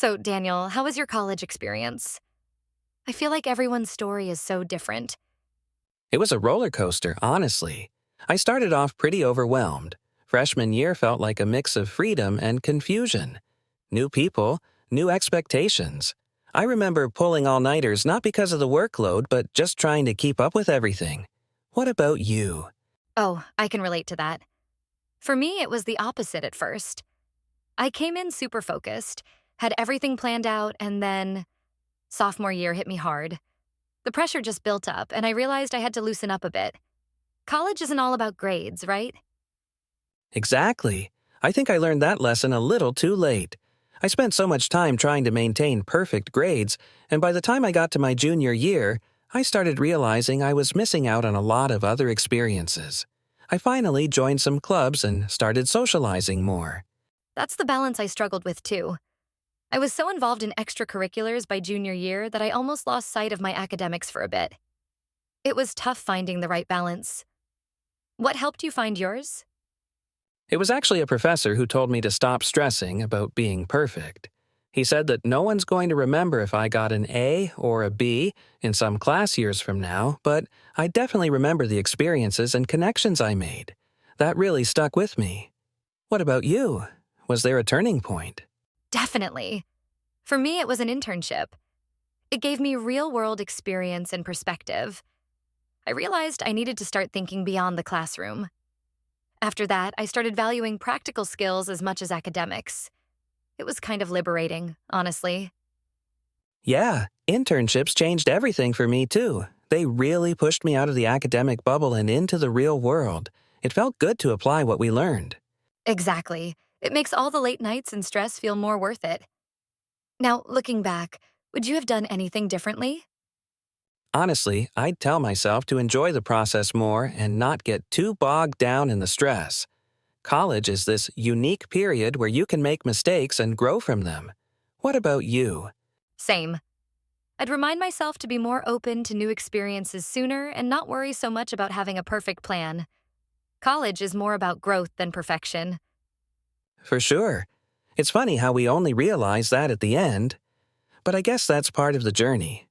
So, Daniel, how was your college experience? I feel like everyone's story is so different. It was a roller coaster, honestly. I started off pretty overwhelmed. Freshman year felt like a mix of freedom and confusion. New people, new expectations. I remember pulling all-nighters not because of the workload, but just trying to keep up with everything. What about you? Oh, I can relate to that. For me, it was the opposite at first. I came in super focused, had everything planned out, and then sophomore year hit me hard. The pressure just built up, and I realized I had to loosen up a bit. College isn't all about grades, right? Exactly. I think I learned that lesson a little too late. I spent so much time trying to maintain perfect grades, and by the time I got to my junior year, I started realizing I was missing out on a lot of other experiences. I finally joined some clubs and started socializing more. That's the balance I struggled with too. I was so involved in extracurriculars by junior year that I almost lost sight of my academics for a bit. It was tough finding the right balance. What helped you find yours? It was actually a professor who told me to stop stressing about being perfect. He said that no one's going to remember if I got an A or a B in some class years from now, but I definitely remember the experiences and connections I made. That really stuck with me. What about you? Was there a turning point? Definitely. For me, it was an internship. It gave me real world experience and perspective. I realized I needed to start thinking beyond the classroom. After that, I started valuing practical skills as much as academics. It was kind of liberating, honestly. Yeah, internships changed everything for me too. They really pushed me out of the academic bubble and into the real world. It felt good to apply what we learned. Exactly. It makes all the late nights and stress feel more worth it. Now, looking back, would you have done anything differently? Honestly, I'd tell myself to enjoy the process more and not get too bogged down in the stress. College is this unique period where you can make mistakes and grow from them. What about you? Same. I'd remind myself to be more open to new experiences sooner and not worry so much about having a perfect plan. College is more about growth than perfection. For sure. It's funny how we only realize that at the end, but I guess that's part of the journey.